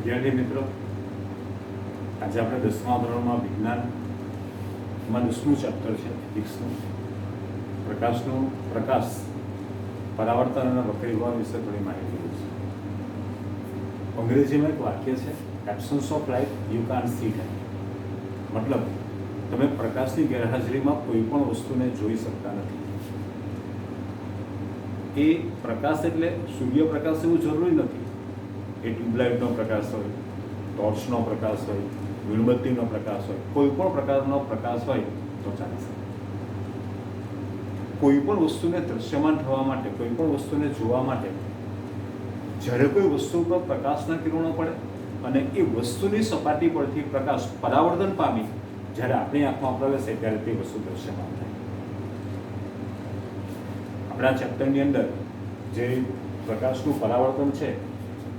વિદ્યાર્થી મિત્રો, આજે આપણે 10મા ધોરણમાં વિજ્ઞાનમાં 10મું ચેપ્ટર છે ફિઝિક્સનું પ્રકાશ પરાવર્તન અને વક્રીભવન વિશે થોડી માહિતી છે. અંગ્રેજીમાં એક વાક્ય છે, absence of light you can't C that. મતલબ તમે પ્રકાશની ગેરહાજરીમાં કોઈ પણ વસ્તુને જોઈ શકતા નથી. એ પ્રકાશ એટલે સૂર્યપ્રકાશ એવું જરૂરી નથી. એ ટ્યુબલાઇટનો પ્રકાશ હોય, ટોર્ચનો પ્રકાશ હોય, મીણબત્તીનો પ્રકાશ હોય, કોઈ પણ પ્રકારનો પ્રકાશ હોય તો ચાલી શકે. કોઈ પણ વસ્તુને દ્રશ્યમાન થવા માટે, કોઈ પણ વસ્તુને જોવા માટે જ્યારે કોઈ વસ્તુ પર પ્રકાશના કિરણો પડે અને એ વસ્તુની સપાટી પરથી પ્રકાશ પરાવર્તન પામી જ્યારે આપણી આંખમાં પ્રવેશે ત્યારે તે વસ્તુ દ્રશ્યમાન થાય. આપણા ચેપ્ટરની અંદર જે પ્રકાશનું પરાવર્તન છે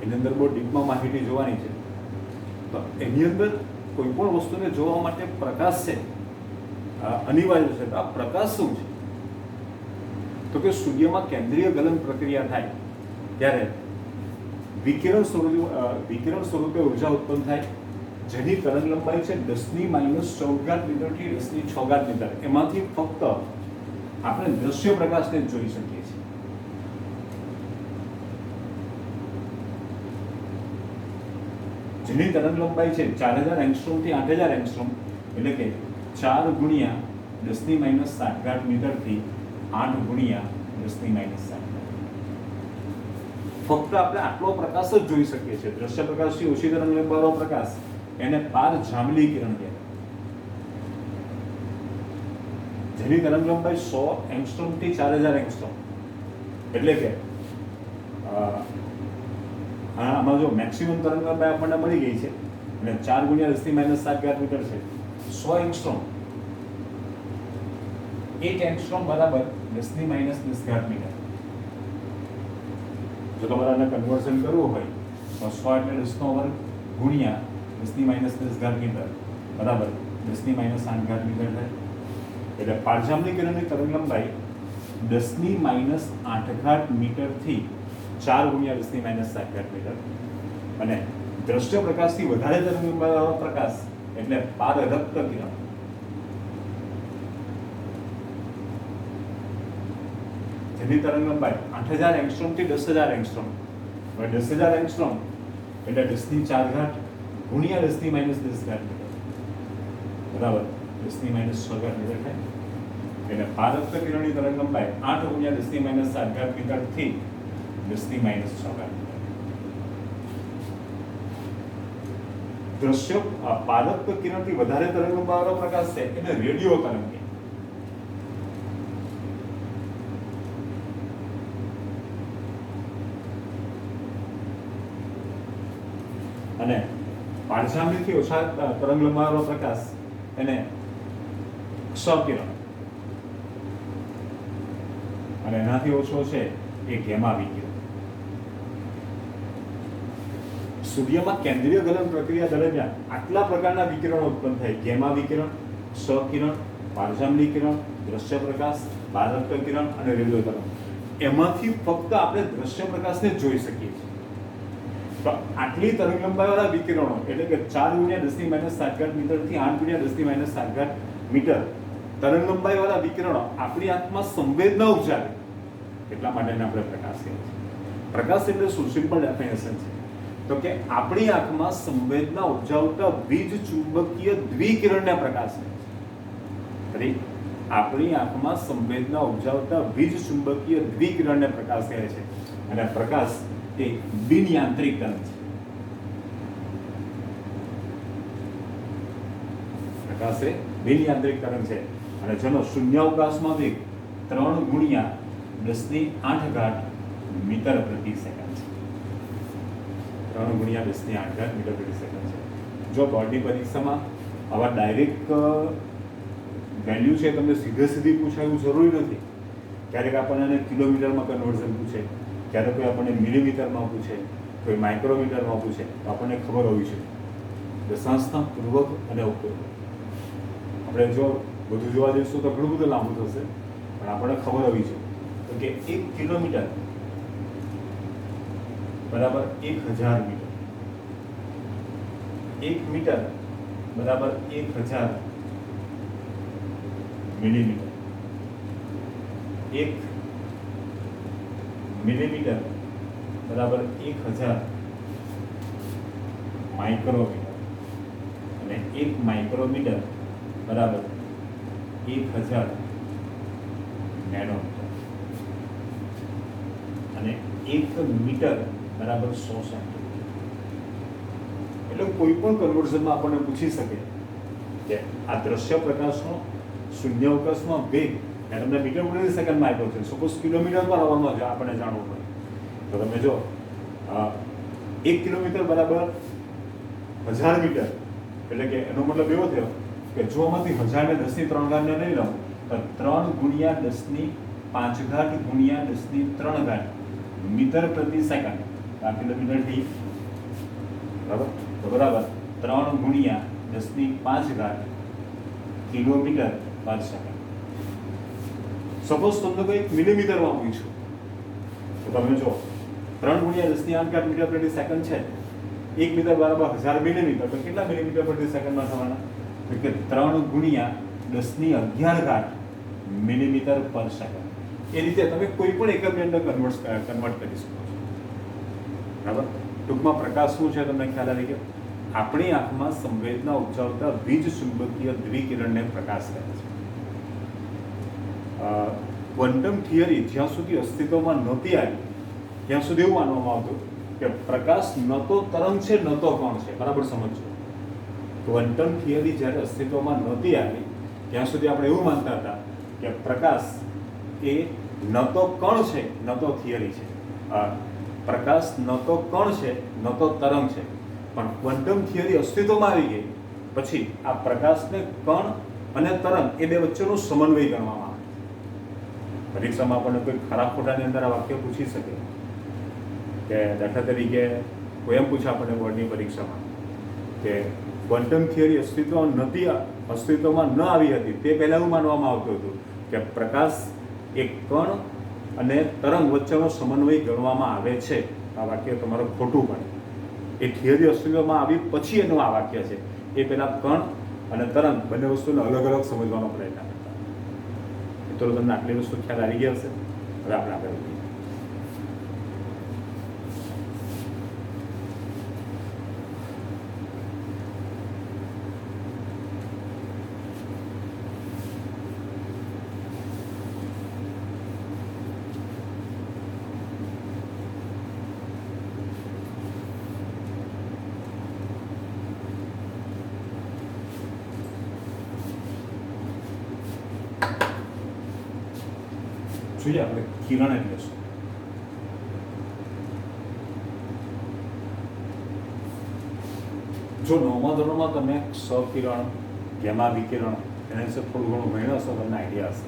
એની અંદર બહુ ડીપમાં માહિતી જોવાની છે. તો એની અંદર કોઈ પણ વસ્તુને જોવા માટે પ્રકાશ છે અનિવાર્ય છે. તો આ પ્રકાશ શું છે? તો કે સૂર્યમાં કેન્દ્રીય ગલન પ્રક્રિયા થાય ત્યારે વિકિરણ સ્વરૂપે ઉર્જા ઉત્પન્ન થાય, જેની તરંગ લંબાઈ છે 10⁻14 મીટરથી 10⁶ મીટર. એમાંથી ફક્ત આપણે દ્રશ્ય પ્રકાશને જ જોઈ શકીએ છીએ. જેની તરંગ લંબાઈ છે 4000 એંગસ્ટ્રોમથી 8000 એંગસ્ટ્રોમ, એટલે કે 4 ગુણ્યા 10⁻60 મીટરથી 8 ગુણ્યા 10⁻60. ફક્ત આપણે આટલો પ્રકાશ જ જોઈ શકીએ છીએ. દ્રશ્ય પ્રકાશથી ઓછી તરંગ લંબાઈનો પ્રકાશ એને પારજાંબલી કિરણ કહેવાય, જેની તરંગ લંબાઈ 100 એંગસ્ટ્રોમથી 4000 એંગસ્ટ્રોમ, એટલે કે આમાં જો મેક્સિમમ તરંગ લંબાઈ આપણને મળી ગઈ છે અને 4 ગુણ્યા 10⁻60 મીટર છે. 100 એંગસ્ટ્રોમ, 1 એંગસ્ટ્રોમ બરાબર 10⁻10 મીટર. જો તમારે આને કન્વર્ઝન કરવું હોય તો 100 એટલે 10નો વર્ગ ગુણ્યા 10⁻10 મીટર બરાબર 10⁻8 મીટર થાય. એટલે પારજાંબલી કિરણની તરંગ લંબાઈ 10⁻8 મીટરથી 4 ગુણ્યા 10⁻60 મીટર, અને દ્રશ્ય પ્રકાશથી વધારે તરંગ લંબાઈવાળો પ્રકાશ એટલે પારરક્ત કિરણ. જેની તરંગ લંબાઈ 8000 એંગસ્ટ્રોમથી 10000 એંગસ્ટ્રોમ. હવે 10000 એંગસ્ટ્રોમ એટલે 10⁴ ગુણ્યા 10⁻10 મીટર બરાબર 10⁻6 મીટર થાય. એટલે પારરક્ત કિરણની તરંગ લંબાઈ 8 ગુણ્યા 10⁻60 મીટરથી 10⁻6 મીટર. દ્રશ્ય પારરક્ત કિરણથી વધારે તરંગ લંબાઈવાળો પ્રકાશ છે એટલે રેડિયો તરંગ. અને પારજાંબલીથી ઓછા તરંગ લંબાઈવાળો પ્રકાશ એને ક્ષ-કિરણ, અને એનાથી ઓછો છે એ ગેમા વિકિરણ. સૂર્યમાં કેન્દ્રીય ગલન પ્રક્રિયા દરમિયાન આટલા પ્રકારના વિકિરણો ઉત્પન્ન થાય: ગેમા વિકિરણ, ક્ષ-કિરણ, પારજાંબલી કિરણ, દ્રશ્ય પ્રકાશ, પારરક્ત કિરણ અને રેડિયો તરંગ. એમાંથી ફક્ત આપણે દ્રશ્ય પ્રકાશને જ જોઈ શકીએ છીએ. તો આટલી તરંગ લંબાઈવાળા વિકિરણો એટલે કે 4 ગુણ્યા 10⁻60 મીટરથી 8 ગુણ્યા 10⁻60 મીટર તરંગ લંબાઈવાળા વિકિરણો આપણી આંખમાં સંવેદના ઉપજાવે એટલા માટે આપણે પ્રકાશ કહીએ છીએ. પ્રકાશ એટલે શું? સિમ્પલ ડેફિનેશન છે તો કે આપણી આંખમાં સંવેદના ઉપજાવતા વીજ ચુંબકીય દ્વિકિરણને પ્રકાશ કહે છે. આપણી આંખમાં સંવેદના ઉપજાવતા વીજ ચુંબકીય દ્વિકિરણને પ્રકાશ કહે છે. અને પ્રકાશ એ બિનયાંત્રિક તરંગ છે. પ્રકાશ એ બિનયાંત્રિક તરંગ છે અને જેનો શૂન્યાવકાશમાં વેગ 3 ગુણ્યા 10⁸ મીટર પ્રતિ સેકન્ડ છે. 3 ગુણ્યા 10⁸ મીટર પ્રતિ સેકન્ડ છે. જો બોર્ડની પરીક્ષામાં આવા ડાયરેક્ટ વેલ્યુ છે તમને સીધી પૂછાય એવું જરૂરી નથી. ક્યારેક આપણને કિલોમીટરમાં કન્વર્ઝન પૂછે, ક્યારેક કોઈ આપણને મિલીમીટરમાં પૂછે, કોઈ માઇક્રોમીટરમાં પૂછે, તો આપણને ખબર હોવી જોઈએ દશાંશના પૂર્વક અને ઉપપૂર્વક. આપણે જો બધું જોવા જઈશું તો ઘણું બધું લાંબુ થશે, પણ આપણને ખબર હોવી જોઈએ તો કે 1 કિલોમીટર બરાબર 1000 મીટર. 1 મીટર બરાબર 1000 મિલીમીટર. 1 મિલીમીટર બરાબર 1000 માઇક્રોમીટર અને 1 માઇક્રોમીટર બરાબર 1000 નેનોમીટર અને 1 મીટર બરાબર 100 સેન્ટીમીટર. એટલે કોઈ પણ કન્વર્ઝનમાં આપણને પૂછી શકે કે આ દ્રશ્ય પ્રકાશનો શૂન્યાવકાશમાં વેગ તમને મીટર પ્રતિ સેકન્ડમાં આપ્યો છે, સપોઝ કિલોમીટર પર આવવાનો છે આપણે જાણવું પડે તો તમે જો 1 કિલોમીટર બરાબર 1000 મીટર, એટલે કે એનો મતલબ એવો થયો કે જો આમાંથી 1000 ને 10 ની 3 ઘાતને લઈ લઉં તો 3 ગુણ્યા 10 ની 5 ઘાત ગુણ્યા 10 ની 3 ઘાત મીટર પ્રતિ સેકન્ડ. આ કિલોમીટર થઈ બરાબર, તો બરાબર 3 ગુણ્યા 10 ની 5 ઘાત કિલોમીટર પર સેકન્ડ. સપોઝ તમને કોઈ મિલીમીટરમાં પૂછ્યું તો તમે જો 3 ગુણ્યા 10 ની 8 ઘાત મીટર પ્રતિ સેકન્ડ છે, 1 મીટર બરાબર 1000 મિલીમીટર, તો કેટલા મિલીમીટર પ્રતિ સેકન્ડમાં થવાના? તો કે 3 ગુણ્યા 10 ની 11 ઘાત મિલીમીટર પર સેકન્ડ. એ રીતે તમે કોઈ પણ એકમની અંદર કન્વર્ટ કરી શકો છો. બરાબર. ટૂંકમાં પ્રકાશ શું છે તમને ખ્યાલ આવી ગયો? આપણી આંખમાં સંવેદના ઉપજાવતા વીજ ચુંબકીય દ્વિકિરણને પ્રકાશ કહે છે. ક્વોન્ટમ થિયરી જ્યાં સુધી અસ્તિત્વમાં નહોતી આવી ત્યાં સુધી એવું માનવામાં આવતું કે પ્રકાશ ન તો તરંગ છે ન તો કણ છે. બરાબર સમજો. ક્વોન્ટમ થિયરી જ્યારે અસ્તિત્વમાં નહોતી આવી ત્યાં સુધી આપણે એવું માનતા હતા કે પ્રકાશ એ ન તો કણ છે ન તો થિયરી છે. પ્રકાશ ન તો કણ છે ન તો તરંગ છે. પણ ક્વોન્ટમ થિયરી અસ્તિત્વમાં આવી ગઈ પછી આ પ્રકાશને કણ અને તરંગ એ બે વચ્ચેનો સમન્વય ગણવામાં આવે. પરીક્ષામાં આપણને કોઈ ખરા ખોટાની અંદર આ વાક્ય પૂછી શકે કે દાખલા તરીકે કોઈ એમ પૂછે આપણને બોર્ડની પરીક્ષામાં કે ક્વોન્ટમ થિયરી અસ્તિત્વમાં ન આવી હતી તે પહેલાં એવું માનવામાં આવતું હતું કે પ્રકાશ એક કણ અને તરંગ વચ્ચેનો સમન્વય ગણવામાં આવે છે. આ વાક્ય તમારું ખોટું પડે. એ થિયરી અસ્તિત્વમાં આવી પછી એનું આ વાક્ય છે. એ પહેલાં કણ અને તરંગ બંને વસ્તુને અલગ અલગ સમજવાનો પ્રયત્ન કરતા. મિત્રો તમને આટલી વસ્તુ ખ્યાલ આવી ગઈ હશે. હવે આપણે આગળ વધીએ. જોઈએ આપણે કિરણ એટલે શું. જો 9મા ધોરણમાં તમે ક્ષ-કિરણ, ગેમા વિકિરણ એના વિશે થોડું ઘણું ભણ્યા હશો, તમને આઈડિયા હશે.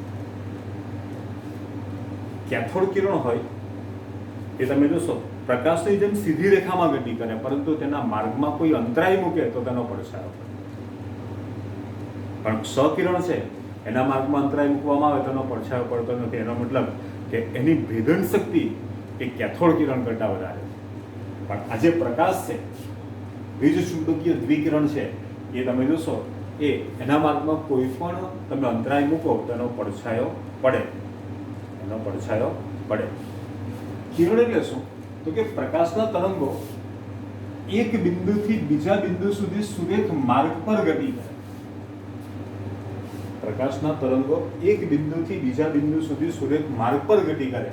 કેથોડ કિરણ હોય એ તમે જોશો પ્રકાશની જેમ સીધી રેખામાં ગતિ કરે, પરંતુ તેના માર્ગમાં કોઈ અંતરાય મૂકે તો તેનો પડછાયો પડે. પણ ક્ષ-કિરણ છે એના માર્ગમાં અંતરાય મૂકવામાં આવે તેનો પડછાયો પડતો નથી. એનો મતલબ કે એની ભેદન શક્તિ એ કેથોડ કિરણ કરતાં વધારે છે. પણ આ જે પ્રકાશ છે, વીજ ચુંબકીય દ્વિકિરણ છે, એ તમે જોશો એ એના માર્ગમાં કોઈ પણ તમે અંતરાય મૂકો તો એનો પડછાયો પડે. કિરણ એટલે શું? તો કે પ્રકાશના તરંગો એક બિંદુથી બીજા બિંદુ સુધી સુરેખ માર્ગ પર ગતિ કરે. પ્રકાશના તરંગો એક બિંદુથી બીજા બિંદુ સુધી સુરેખ માર્ગ પર ગતિ કરે.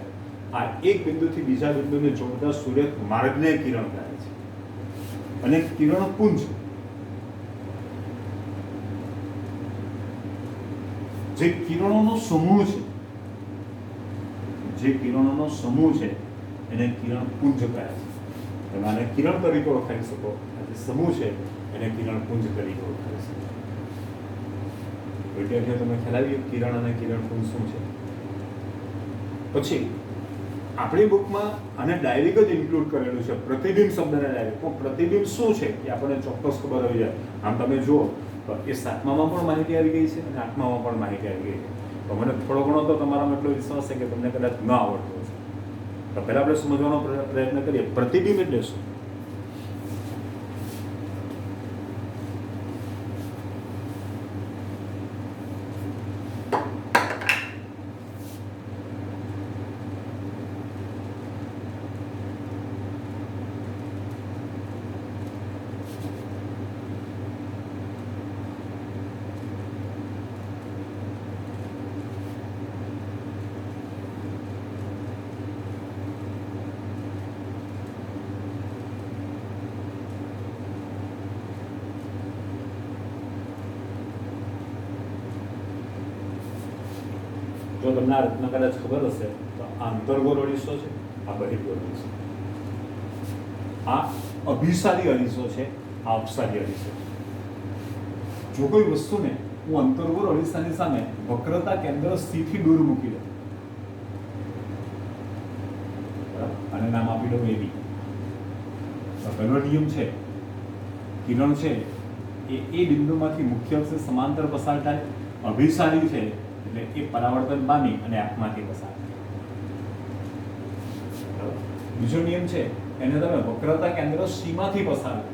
આ એક બિંદુથી બીજા બિંદુને જોડતા સુરેખ માર્ગને કિરણ કહે છે. અને કિરણપુંજ જે કિરણોનો સમૂહ છે એને કિરણપુંજ કહે છે. તમે આને કિરણ તરીકે ઓળખાવી શકો. આ જે સમૂહ છે એને કિરણપુંજ તરીકે ઓળખાવી શકો. વિદ્યાર્થીઓ તમે ખ્યાલ આવી કિરણ અને કિરણપુંજ શું છે? પછી આપણી બુકમાં આને ડાયરેક્ટ જ ઇન્ક્લુડ કરેલું છે, પ્રતિબિંબ શબ્દને ડાયરેક્ટ. પણ પ્રતિબિંબ શું છે એ આપણને ચોક્કસ ખબર હોવી જોઈએ. આમ તમે જુઓ તો એ 7મામાં પણ માહિતી આવી ગઈ છે અને 8મામાં પણ માહિતી આવી ગઈ છે. તો મને થોડો ઘણો તો તમારામાં એટલો વિશ્વાસ છે કે તમને કદાચ ન આવડતું હશે. તો પહેલાં આપણે સમજવાનો પ્રયત્ન કરીએ પ્રતિબિંબ એટલે શું. જો તમને આ રચના કદાચ ખબર હશે તો આ અંતર્ગોળ અરીસો છે, આ બહિર્ગોળ અરીસો, આ અભિસારી અરીસો છે, આ અપસારી અરીસો છે. જો કોઈ વસ્તુને હું અંતર્ગોળ અરીસાની સામે વક્રતા કેન્દ્ર C થી દૂર મૂકી દઉં, અને નામ આપી દઉં AB. પહેલો નિયમ છે, કિરણ છે એ બિંદુમાંથી મુખ્ય અક્ષે સમાંતર પસાર થાય, અભિસારી છે એટલે એ પરાવર્તન પામી અને આંખમાંથી પસાર થાય. બીજો નિયમ છે એને તમે વક્રતા કેન્દ્ર C માંથી પસાર કરો.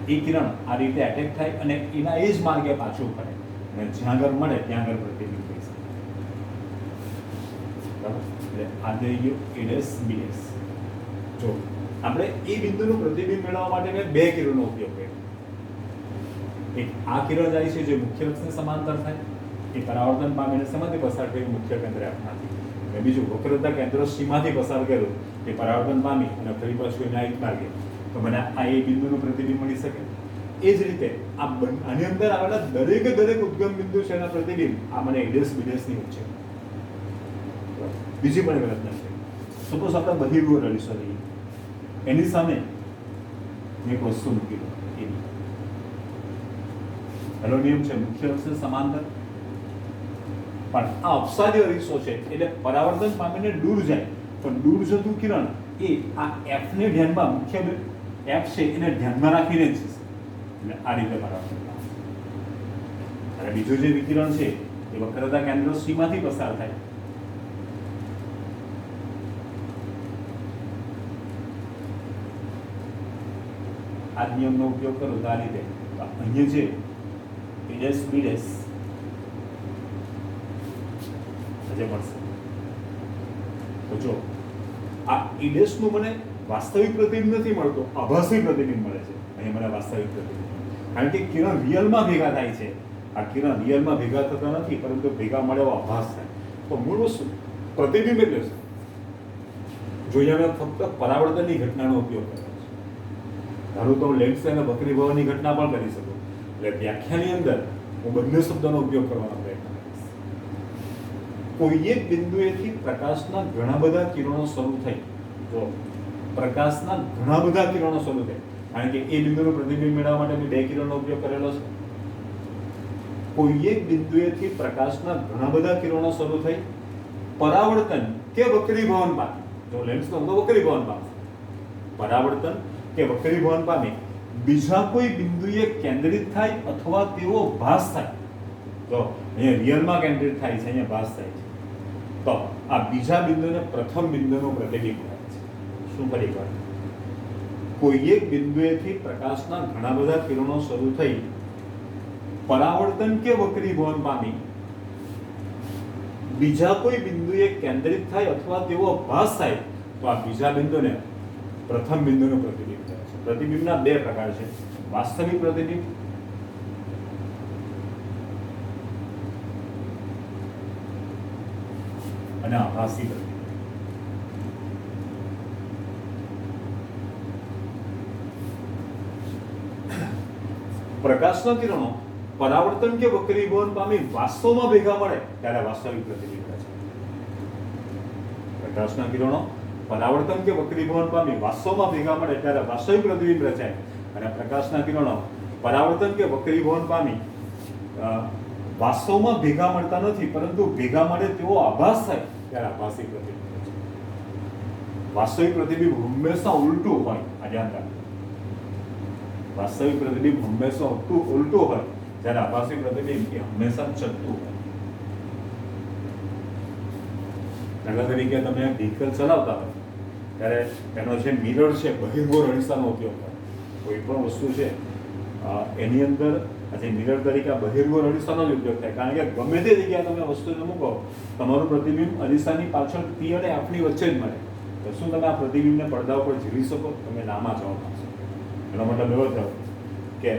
એ કિરણ આ રીતે એટેક થાય અને એના એ જ માર્ગે પાછું ફરે અને જ્યાં આગળ મળે ત્યાં આગળ પ્રતિબિંબ થઈ શકે. એટલે આ થઈ ગયો A' B'. જો આપણે એ બિંદુનું પ્રતિબિંબ મેળવવા માટે મેં બે કિરણનો ઉપયોગ કર્યો. એક આ કિરણ જાય છે જે મુખ્ય અક્ષને સમાંતર થાય, એ પરાવર્તન પામીને શેમાંથી પસાર થયું? મુખ્ય કેન્દ્ર Fમાંથી. અને બીજું વક્રતા કેન્દ્ર C માંથી પસાર કર્યું, એ પરાવર્તન પામી અને ફરી પાછું એના એક માર્ગે, તો મને આ એ બિંદુનું પ્રતિબિંબ મળી શકે. એ જ રીતે આની અંદર આવેલા દરેક ઉદ્ગમ બિંદુ છે એના પ્રતિબિંબ આ મને A' B' ની વચ્ચે. બીજી પણ રચના છે. સપોઝ આપણે બહિર્ગોળ અરીસો લઈએ, એની સામે એક વસ્તુ મૂકી દો AB. પહેલો નિયમ છે મુખ્ય અક્ષે સમાંતર, પણ આ અપસારી અરીસો છે એટલે પરાવર્તન પામીને દૂર જાય, પણ દૂર જતું કિરણ એ આ F ને ધ્યાનમાં, મુખ્ય F છે એને ધ્યાનમાં રાખીને જ છે, એટલે આ રીતે પરાવર્તન પામે. અને બીજું જે વિકિરણ છે એ વક્રતા કેન્દ્ર C માંથી પસાર થાય. આ નિયમનો ઉપયોગ કરો તો આ રીતે અહીંયા છે A' B' હજે મળશે. તો જો આ A' નું મને વાસ્તવિક પ્રતિબિંબ નથી મળતો, આભાસી પ્રતિબિંબ મળે છે. અહીંયા મને વાસ્તવિક પ્રતિબિંબ, કારણ કે કિરણ રિયલમાં ભેગા થાય છે. આ કિરણ રિયલમાં ભેગા થતા નથી, પરંતુ ભેગા મળે એવો આભાસ થાય. તો મૂળ વસ્તુ પ્રતિબિંબ એટલે શું? જોઈએ અમે ફક્ત પરાવર્તનની ઘટનાનો ઉપયોગ કર્યો છે. ધારો તો લેન્સ અને વક્રીભવનની ઘટના પણ કરી શકું. એટલે વ્યાખ્યાની અંદર હું બંને શબ્દોનો ઉપયોગ કરવાનો પ્રયત્ન કરીશ. કોઈ એક બિંદુએથી પ્રકાશના ઘણા બધા કિરણો શરૂ થઈ, તો પ્રકાશના ઘણા બધા કિરણો શરૂ થાય, કારણ કે એ બિંદુનું પ્રતિબિંબ મેળવવા માટે મેં બે કિરણનો ઉપયોગ કરેલો છે. કોઈ એક બિંદુએથી પ્રકાશના ઘણા બધા કિરણો શરૂ થઈ, પરાવર્તન કે વક્રીભવન પામે. જો લેન્સનો તો વક્રીભવન પામે, પરાવર્તન કે વક્રીભવન પામે બીજા કોઈ બિંદુએ કેન્દ્રિત થાય અથવા તેવો ભાસ થાય. તો અહીંયા રિયલમાં કેન્દ્રિત થાય છે, અહીંયા ભાસ થાય છે. તો આ બીજા બિંદુને પ્રથમ બિંદુનું પ્રતિબિંબ કહે છે. શું ફરી એકવાર? કોઈ એક બિંદુએથી પ્રકાશના ઘણા બધા કિરણો શરૂ થઈ, પરાવર્તન કે વક્રીભવન પામી બીજા કોઈ બિંદુએ કેન્દ્રિત થાય અથવા તેવો ભાસ થાય, તો આ બીજા બિંદુને પ્રથમ બિંદુનું પ્રતિબિંબ કહે છે. પ્રતિબિંબના બે પ્રકાર છે, વાસ્તવિક પ્રતિબિંબ અને આભાસી પ્રતિબિંબ. પ્રકાશના કિરણો પરાવર્તન કે વક્રીભવન પામી વાસ્તવમાં ભેગા મળે ત્યારે વાસ્તવિક પ્રતિબિંબ છે. પ્રકાશના કિરણો પરાવર્તન કે વક્રીભવન પામી વાસ્તવમાં ભેગા મળે ત્યારે વાસ્તવિક પ્રતિબિંબ રચાય, અને પ્રકાશના કિરણો પરાવર્તન કે વક્રીભવન પામી વાસ્તવમાં ભેગા મળતા નથી, પરંતુ ભેગા મળે તેવો આભાસ થાય ત્યારે આભાસી પ્રતિબિંબ રચાય. વાસ્તવિક પ્રતિબિંબ હંમેશા ઉલટું હોય. આ ધ્યાન રાખો, વાસ્તવિક પ્રતિબિંબ હંમેશા ઉલટું હોય, જ્યારે આભાસી પ્રતિબિંબ એ હંમેશા ચલતું હોય. દાખલા તરીકે તમે વ્હીકલ ચલાવતા હોય ત્યારે એનો જે મિરર છે બહિર્ગોળ અરીસાનો ઉપયોગ કરો. કોઈ પણ વસ્તુ છે એની અંદર આજે મિરર તરીકે બહિર્ગોળ અરીસાનો જ ઉપયોગ થાય, કારણ કે ગમે તે જગ્યાએ તમે વસ્તુને મૂકો તમારું પ્રતિબિંબ અરીસાની પાછળ P અને F ની વચ્ચે જ મળે. તો શું તમે આ પ્રતિબિંબને પડદા ઉપર ઝીલી શકો? તમે નામાં જવાબ આપશો. એનો મતલબ એવો થયો કે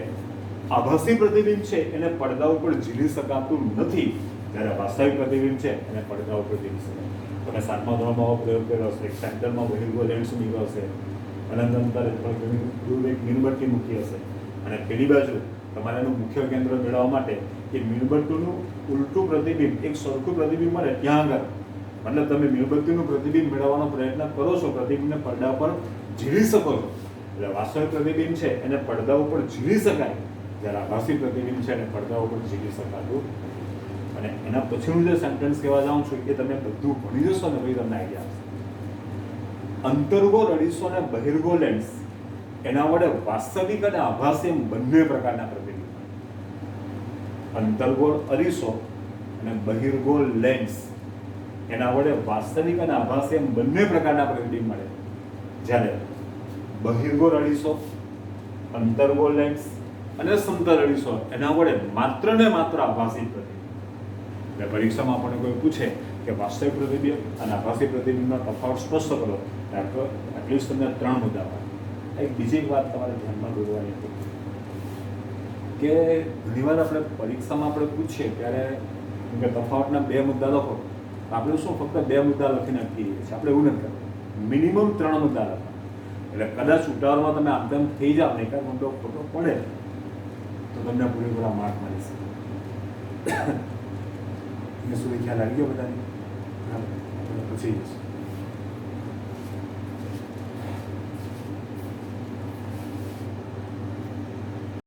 આભાસી પ્રતિબિંબ છે એને પડદા ઉપર ઝીલી શકાતું નથી, જ્યારે વાસ્તવિક પ્રતિબિંબ છે એને પડદા ઉપર ઝીલી શકાય. તમે 7મા ધોરણમાં પ્રયોગ કર્યો હશે, સેન્ટરમાં બહિર્ગોળ લેન્સ મૂક્યો હશે, અનંત અંતરે પણ દૂર એક મીણબત્તી મૂકી હશે અને પેલી બાજુ તમારે એનું મુખ્ય કેન્દ્ર મેળવવા માટે એ મીણબત્તીનું ઉલટું પ્રતિબિંબ એક સરખું પ્રતિબિંબ મળે ત્યાં આગળ, મતલબ તમે મીણબત્તીનું પ્રતિબિંબ મેળવવાનો પ્રયત્ન કરો છો, પ્રતિબિંબને પડદા પર ઝીલી શકો છો. એટલે વાસ્તવિક પ્રતિબિંબ છે એને પડદા ઉપર ઝીલી શકાય, જ્યારે આભાસી પ્રતિબિંબ છે એને પડદા ઉપર ઝીલી શકાતું. અને એના પછીનું જે સેન્ટેન્સ કહેવા જાઉં છું એ તમે બધું ભણી જશો ને પછી તમને આઈડિયા આવશે. અંતર્ગોળ અરીસો અને બહિર્ગોળ લેન્સ એના વડે વાસ્તવિક અને આભાસી એમ બંને પ્રકારના પ્રતિબિંબ. અંતર્ગોળ અરીસો અને બહિર્ગોળ લેન્સ એના વડે વાસ્તવિક અને આભાસી એમ બંને પ્રકારના પ્રતિબિંબ મળે. જ્યારે બહિર્ગોળ અરીસો, અંતર્ગોળ લેન્સ અને સમતલ અરીસો એના વડે માત્ર ને માત્ર આભાસી પ્રતિબિંબ. એટલે પરીક્ષામાં આપણને કોઈ પૂછે કે વાસ્તવિક પ્રતિબિંબ અને આભાસી પ્રતિબિંબનો તફાવત સ્પષ્ટ કરો, તો એટલીસ્ટ તમને 3 મુદ્દા હોય. એક બીજી વાત તમારે ધ્યાનમાં દોરવાની હતી કે ઘણીવાર આપણે પરીક્ષામાં આપણે પૂછીએ ત્યારે કે તફાવતના 2 મુદ્દા લખો, આપણે શું ફક્ત 2 મુદ્દા લખીને આપીએ છીએ. આપણે એવું નથી કરવું, મિનિમમ 3 મુદ્દા લખો. એટલે કદાચ ઉતાવળમાં તમે આમ તેમ થઈ જાવ ને એકાદ મુદ્દો ખોટો પડે તો તમને પૂરેપૂરા માર્ક મળી શકે. એને સુધી ખ્યાલ આવી ગયો બધાને? હા, પછી જઈશું.